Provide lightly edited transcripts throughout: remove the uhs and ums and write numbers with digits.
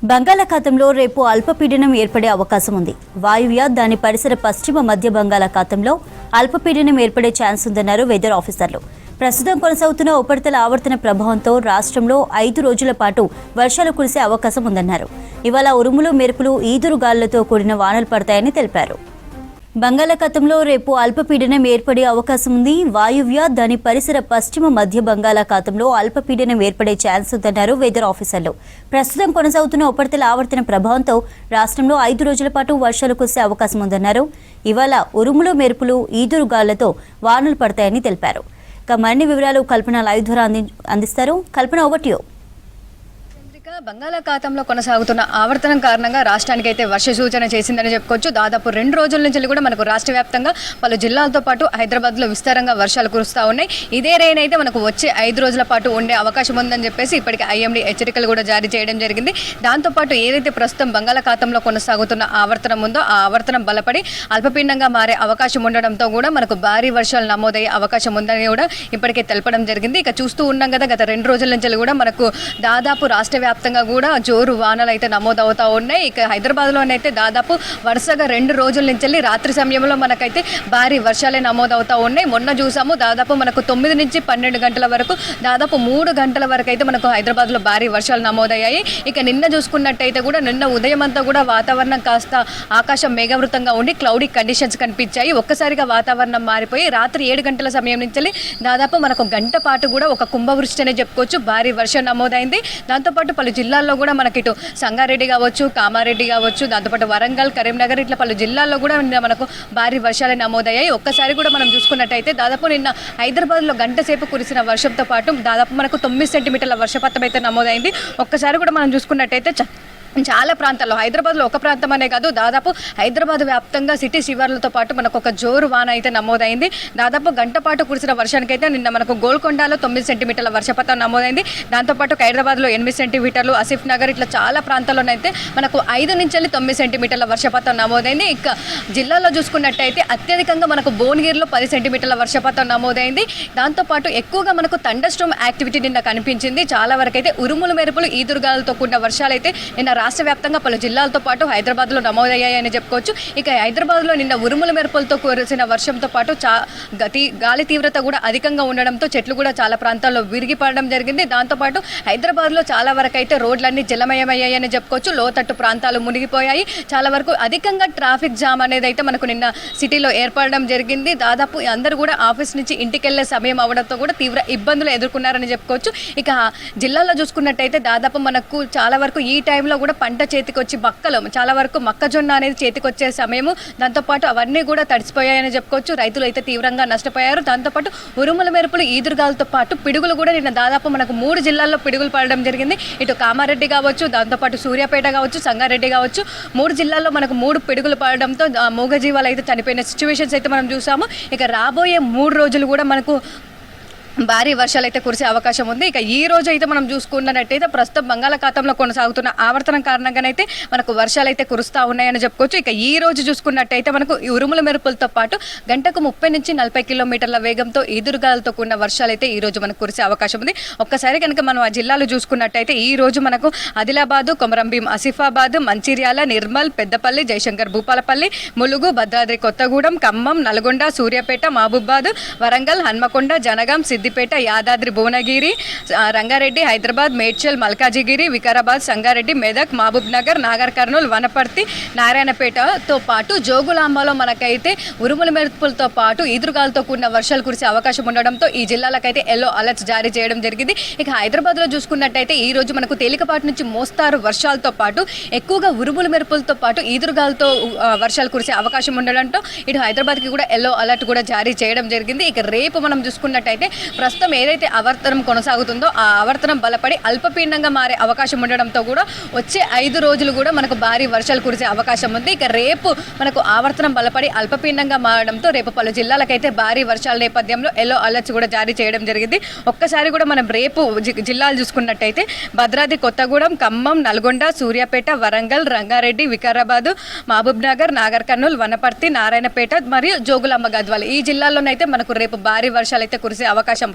బంగాళాఖాతంలో రేపు అల్పపీడనం ఏర్పడే అవకాశం ఉంది. వాయువ్య దాని పరిసర పశ్చిమ మధ్య బంగాళాఖాతంలో అల్పపీడనం ఏర్పడే ఛాన్స్ ఉందన్నారు వెదర్ ఆఫీసర్లు. ప్రస్తుతం కొనసాగుతున్న ఉపరితల ఆవర్తన ప్రభావంతో రాష్ట్రంలో 5 రోజుల పాటు వర్షాలు కురిసే అవకాశం ఉందన్నారు. ఇవాళ ఉరుములు మెరుపులు ఈదురుగాలులతో కూడిన వానలు పడతాయని తెలిపారు. బంగాళాఖాతంలో రేపు అల్పపీడనం ఏర్పడే అవకాశం ఉంది. వాయువ్య దాని పరిసర పశ్చిమ మధ్య బంగాళాఖాతంలో అల్పపీడనం ఏర్పడే ఛాన్స్ ఉందన్నారు వెదర్ ఆఫీసర్లు. ప్రస్తుతం కొనసాగుతున్న ఉపరితల ఆవర్తన ప్రభావంతో రాష్ట్రంలో 5 రోజుల పాటు వర్షాలు కురిసే అవకాశం ఉందన్నారు. ఇవాళ ఉరుములు మెరుపులు ఈదురుగాలులతో వానలు పడతాయని తెలిపారు. ఇక మరిన్ని వివరాలు కల్పన లైవ్ ద్వారా అందిస్తారు. కల్పన, ఓవర్ టు యు. బంగాళాఖాతంలో కొనసాగుతున్న ఆవర్తనం కారణంగా రాష్ట్రానికి అయితే వర్ష సూచన చేసిందని చెప్పుకోవచ్చు. దాదాపు 2 రోజుల నుంచి కూడా మనకు రాష్ట్ర వ్యాప్తంగా పలు జిల్లాలతో పాటు హైదరాబాద్లో విస్తారంగా వర్షాలు కురుస్తూ ఉన్నాయి. ఇదే రైన్ అయితే మనకు వచ్చే 5 రోజుల పాటు ఉండే అవకాశం ఉందని చెప్పేసి ఇప్పటికే ఐఎండీ హెచ్చరికలు కూడా జారీ చేయడం జరిగింది. దాంతోపాటు ఏదైతే ప్రస్తుతం బంగాళాఖాతంలో కొనసాగుతున్న ఆవర్తనం ఉందో ఆ ఆవర్తనం బలపడి అల్పపీడనంగా మారే అవకాశం ఉండడంతో కూడా మనకు భారీ వర్షాలు నమోదయ్యే అవకాశం ఉందని కూడా ఇప్పటికే తెలపడం జరిగింది. ఇక చూస్తూ ఉన్నాం కదా, గత 2 రోజుల నుంచి కూడా మనకు దాదాపు రాష్ట్ర వ్యాప్తంగా కూడా జోరు వానలు అయితే నమోదవుతా ఉన్నాయి. ఇక హైదరాబాద్లోనైతే దాదాపు వరుసగా 2 రోజుల నుంచి రాత్రి సమయంలో మనకైతే భారీ వర్షాలే నమోదవుతా ఉన్నాయి. మొన్న చూసాము, దాదాపు మనకు 9 నుంచి 12 గంటల వరకు దాదాపు 3 గంటల వరకు అయితే మనకు హైదరాబాద్లో భారీ వర్షాలు నమోదయ్యాయి. ఇక నిన్న చూసుకున్నట్టయితే కూడా నిన్న ఉదయం అంతా కూడా వాతావరణం కాస్త ఆకాశం మేఘవృతంగా ఉండి క్లౌడీ కండిషన్స్ కనిపించాయి. ఒక్కసారిగా వాతావరణం మారిపోయి రాత్రి 7 గంటల సమయం నుంచి దాదాపు మనకు గంట పాటు కూడా ఒక కుంభవృష్టి అనే చెప్పుకోవచ్చు, భారీ వర్షం నమోదైంది. దాంతోపాటు పలు జిల్లాల్లో కూడా మనకి ఇటు సంగారెడ్డి కావచ్చు, కామారెడ్డి కావచ్చు, దాంతోపాటు వరంగల్, కరీంనగర్ ఇట్లా పలు జిల్లాల్లో కూడా మనకు భారీ వర్షాలు నమోదయ్యాయి. ఒక్కసారి కూడా మనం చూసుకున్నట్టయితే దాదాపు నిన్న హైదరాబాద్లో గంట సేపు కురిసిన వర్షంతో పాటు దాదాపు మనకు 9 సెంటీమీటర్ల వర్షపాతం అయితే నమోదైంది. ఒక్కసారి కూడా మనం చూసుకున్నట్టయితే చాలా ప్రాంతాల్లో, హైదరాబాద్లో ఒక ప్రాంతం అనే కాదు, దాదాపు హైదరాబాద్ వ్యాప్తంగా సిటీ శివార్లతో పాటు మనకు ఒక జోరు వాన అయితే నమోదైంది. దాదాపు గంట పాటు కురిసిన వర్షానికైతే నిన్న మనకు గోల్కొండలో 9 సెంటీమీటర్ల వర్షపాతం నమోదైంది. దాంతోపాటు హైదరాబాద్లో 8 సెంటీమీటర్లు, ఆసిఫ్ నగర్ ఇట్లా చాలా ప్రాంతాల్లోనైతే మనకు 5 నుంచి 9 సెంటీమీటర్ల వర్షపాతం నమోదైంది. ఇక జిల్లాలో చూసుకున్నట్టయితే అత్యధికంగా మనకు భువనగిరిలో 10 సెంటీమీటర్ల వర్షపాతం నమోదైంది. దాంతోపాటు ఎక్కువగా మనకు థండర్ స్టార్మ్ యాక్టివిటీ నిన్న కనిపించింది. చాలా వరకు అయితే ఉరుములు మెరుపులు ఈదురుగాలతో కూడిన వర్షాలు అయితే నిన్న రాష్ట్ర వ్యాప్తంగా పలు జిల్లాలతో పాటు హైదరాబాద్లో నమోదయ్యాయని చెప్పుకోవచ్చు. ఇక హైదరాబాద్లో నిన్న ఉరుముల మెరుపులతో కురిసిన వర్షంతో పాటు గాలి తీవ్రత కూడా అధికంగా ఉండడంతో చెట్లు కూడా చాలా ప్రాంతాల్లో విరిగి పడడం జరిగింది. దాంతోపాటు హైదరాబాద్లో చాలా వరకు అయితే రోడ్లన్నీ జలమయమయ్యాయని చెప్పుకోవచ్చు. లోతట్టు ప్రాంతాలు మునిగిపోయాయి. చాలా వరకు అధికంగా ట్రాఫిక్ జామ్ అనేది అయితే మనకు నిన్న సిటీలో ఏర్పడడం జరిగింది. దాదాపు అందరూ కూడా ఆఫీస్ నుంచి ఇంటికి వెళ్ళే సమయం అవడంతో కూడా తీవ్ర ఇబ్బందులు ఎదుర్కొన్నారని చెప్పుకోవచ్చు. ఇక జిల్లాలో చూసుకున్నట్టయితే దాదాపు మనకు చాలా వరకు ఈ టైంలో కూడా పంట చేతికి వచ్చి బక్కలు చాలా వరకు మొక్కజొన్న అనేది చేతికి వచ్చే సమయము, దాంతోపాటు అవన్నీ కూడా తడిసిపోయాయని చెప్పుకోవచ్చు. రైతులు అయితే తీవ్రంగా నష్టపోయారు. దాంతోపాటు ఉరుముల మెరుపులు ఈదురుగాలతో పాటు పిడుగులు కూడా నిన్న దాదాపు మనకు 3 జిల్లాల్లో పిడుగులు పడడం జరిగింది. ఇటు కామారెడ్డి కావచ్చు, దాంతోపాటు సూర్యాపేట కావచ్చు, సంగారెడ్డి కావచ్చు, 3 జిల్లాల్లో మనకు 3 పిడుగులు పడడంతో మూగజీవాలు అయితే చనిపోయిన సిచ్యువేషన్స్ అయితే మనం చూసాము. ఇక రాబోయే 3 రోజులు కూడా మనకు భారీ వర్షాలు అయితే కురిసే అవకాశం ఉంది. ఇక ఈ రోజు అయితే మనం చూసుకున్నట్టయితే ప్రస్తుతం బంగాళాఖాతంలో కొనసాగుతున్న ఆవర్తనం కారణంగానైతే మనకు వర్షాలు అయితే కురుస్తూ ఉన్నాయని చెప్పుకోవచ్చు. ఇక ఈ రోజు చూసుకున్నట్టయితే మనకు ఉరుముల మెరుపులతో పాటు గంటకు 30 నుంచి 40 కిలోమీటర్ల వేగంతో ఈదురుగాలతో కూడిన వర్షాలు అయితే ఈ రోజు మనకు కురిసే అవకాశం ఉంది. ఒక్కసారి కనుక మనం ఆ జిల్లాలు చూసుకున్నట్టయితే ఈ రోజు మనకు ఆదిలాబాద్, కొమరంభీం, ఆసిఫాబాద్, మంచిర్యాల, నిర్మల్, పెద్దపల్లి, జయశంకర్ భూపాలపల్లి, ములుగు, భద్రాద్రి కొత్తగూడెం, ఖమ్మం, నల్గొండ, సూర్యాపేట, మహబూబాద్, వరంగల్, హన్మకొండ, జనగాం, సిద్దిపేట, యాదాద్రి, భువనగిరి, రంగారెడ్డి, హైదరాబాద్, మేడ్చల్, మల్కాజిగిరి, వికారాబాద్, సంగారెడ్డి, మెదక్, మహబూబ్ నగర్, నాగర్ కర్నూల్, వనపర్తి, నారాయణపేటతో పాటు జోగులాంబలో మనకైతే ఉరుముల మెరుపులతో పాటు ఈదురుగాలతో కూడిన వర్షాలు కురిసే అవకాశం ఉండడంతో ఈ జిల్లాలకైతే ఎల్లో అలర్ట్స్ జారీ చేయడం జరిగింది. ఇక హైదరాబాద్లో చూసుకున్నట్టయితే ఈ రోజు మనకు తేలికపాటి నుంచి మోస్తారు వర్షాలతో పాటు ఎక్కువగా ఉరుముల మెరుపులతో పాటు ఈదురుగాలతో వర్షాలు కురిసే అవకాశం ఉండడంతో ఇటు హైదరాబాద్కి కూడా ఎల్లో అలర్ట్ కూడా జారీ చేయడం జరిగింది. ఇక రేపు మనం చూసుకున్నట్టయితే ప్రస్తుతం ఏదైతే ఆవర్తనం కొనసాగుతుందో ఆ ఆవర్తనం బలపడి అల్పపీడనంగా మారే అవకాశం ఉండడంతో కూడా వచ్చే 5 రోజులు కూడా మనకు భారీ వర్షాలు కురిసే అవకాశం ఉంది. ఇక రేపు మనకు ఆవర్తనం బలపడి అల్పపీడనంగా మారడంతో రేపు పలు జిల్లాలకైతే భారీ వర్షాల నేపథ్యంలో ఎల్లో అలర్ట్స్ కూడా జారీ చేయడం జరిగింది. ఒక్కసారి కూడా మనం రేపు జిల్లాలు చూసుకున్నట్టయితే భద్రాద్రి కొత్తగూడెం, ఖమ్మం, నల్గొండ, సూర్యాపేట, వరంగల్, రంగారెడ్డి, వికారాబాద్, మహబూబ్ నగర్, నాగర్ కర్నూల్, వనపర్తి, నారాయణపేట మరియు జోగులాంబ గద్వాల ఈ జిల్లాల్లోనైతే మనకు రేపు భారీ వర్షాలు అయితే కురిసే అవకాశం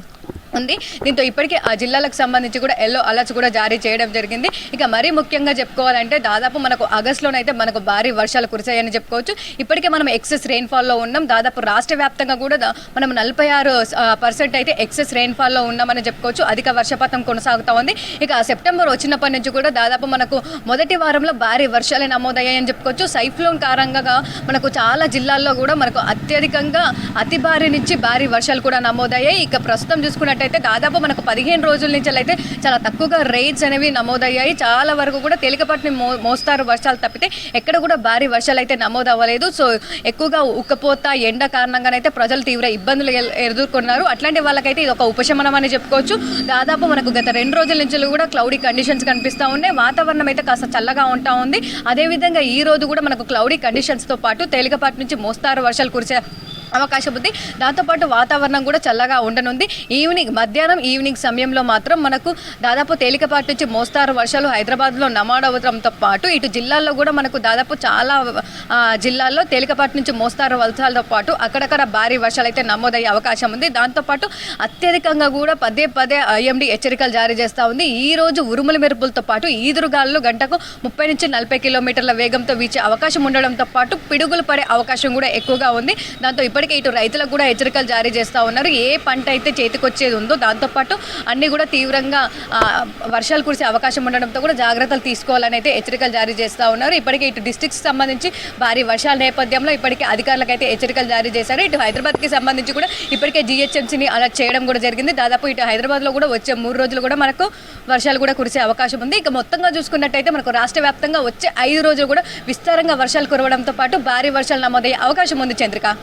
ఉంది. దీంతో ఇప్పటికే ఆ జిల్లాలకు సంబంధించి కూడా ఎల్లో అలర్ట్స్ కూడా జారీ చేయడం జరిగింది. ఇక మరీ ముఖ్యంగా చెప్పుకోవాలంటే దాదాపు మనకు ఆగస్టులోనైతే మనకు భారీ వర్షాలు కురిశాయని చెప్పుకోవచ్చు. ఇప్పటికే మనం ఎక్సెస్ రెయిన్ఫాల్లో ఉన్నాం. దాదాపు రాష్ట్ర వ్యాప్తంగా కూడా మనం 46% అయితే ఎక్సెస్ రెయిన్ఫాల్లో ఉన్నామని చెప్పుకోవచ్చు. అధిక వర్షపాతం కొనసాగుతూ ఉంది. ఇక సెప్టెంబర్ వచ్చినప్పటి నుంచి కూడా దాదాపు మనకు మొదటి వారంలో భారీ వర్షాలు నమోదయ్యాయని చెప్పుకోవచ్చు. సైక్లోన్ కారణంగా మనకు చాలా జిల్లాల్లో కూడా మనకు అత్యధికంగా అతి భారీ నుంచి భారీ వర్షాలు కూడా నమోదయ్యాయి. ఇక ప్రస్తుతం చూసుకున్నట్టయితే దాదాపు మనకు 15 రోజుల నుంచి అయితే చాలా తక్కువగా రేట్స్ అనేవి నమోదయ్యాయి. చాలా వరకు కూడా తేలికపాటి మోస్తారు వర్షాలు తప్పితే ఎక్కడ కూడా భారీ వర్షాలు అయితే నమోదు అవ్వలేదు. సో ఎక్కువగా ఉక్కపోత ఎండ కారణంగానైతే ప్రజలు తీవ్ర ఇబ్బందులు ఎదుర్కొన్నారు. అట్లాంటి వాళ్ళకైతే ఇది ఒక ఉపశమనం అని చెప్పుకోవచ్చు. దాదాపు మనకు గత 2 రోజుల నుంచి కూడా క్లౌడీ కండిషన్స్ కనిపిస్తూ ఉన్నాయి. వాతావరణం అయితే కాస్త చల్లగా ఉంటా ఉంది. అదేవిధంగా ఈ రోజు కూడా మనకు క్లౌడీ కండిషన్స్తో పాటు తేలికపాటి నుంచి మోస్తారు వర్షాలు కురిసే అవకాశం ఉంది. దాంతోపాటు వాతావరణం కూడా చల్లగా ఉండనుంది. మధ్యాహ్నం ఈవినింగ్ సమయంలో మాత్రం మనకు దాదాపు తేలికపాటి నుంచి మోస్తారు వర్షాలు హైదరాబాద్లో నమోదవడంతో పాటు ఇటు జిల్లాల్లో కూడా మనకు దాదాపు చాలా జిల్లాల్లో తేలికపాటి నుంచి మోస్తారు వర్షాలతో పాటు అక్కడక్కడ భారీ వర్షాలు అయితే నమోదయ్యే అవకాశం ఉంది. దాంతోపాటు అత్యధికంగా కూడా పదే ఐఎండీ హెచ్చరికలు జారీ చేస్తూ ఉంది. ఈ రోజు ఉరుముల మెరుపులతో పాటు ఈదురుగాలు గంటకు 30 నుంచి 40 కిలోమీటర్ల వేగంతో వీచే అవకాశం ఉండడంతో పాటు పిడుగులు పడే అవకాశం కూడా ఎక్కువగా ఉంది. దాంతో ఇప్పటికే ఇటు రైతులకు కూడా హెచ్చరికలు జారీ చేస్తూ ఉన్నారు. ఏ పంట అయితే చేతికొచ్చేది ఉందో దాంతోపాటు అన్ని కూడా తీవ్రంగా వర్షాలు కురిసే అవకాశం ఉండడంతో కూడా జాగ్రత్తలు తీసుకోవాలని అయితే హెచ్చరికలు జారీ చేస్తూ ఉన్నారు. ఇప్పటికే ఇటు డిస్ట్రిక్ట్స్ సంబంధించి భారీ వర్షాల నేపథ్యంలో ఇప్పటికే అధికారులకు అయితే హెచ్చరికలు జారీ చేశారు. ఇటు హైదరాబాద్కి సంబంధించి కూడా ఇప్పటికే జిహెచ్ఎంసీని అలర్ట్ చేయడం కూడా జరిగింది. దాదాపు ఇటు హైదరాబాద్లో కూడా వచ్చే 3 రోజులు కూడా మనకు వర్షాలు కూడా కురిసే అవకాశం ఉంది. ఇక మొత్తంగా చూసుకున్నట్టయితే మనకు రాష్ట్ర వ్యాప్తంగా వచ్చే 5 రోజులు కూడా విస్తారంగా వర్షాలు కురవడంతో పాటు భారీ వర్షాలు నమోదయ్యే అవకాశం ఉంది. చంద్రిక.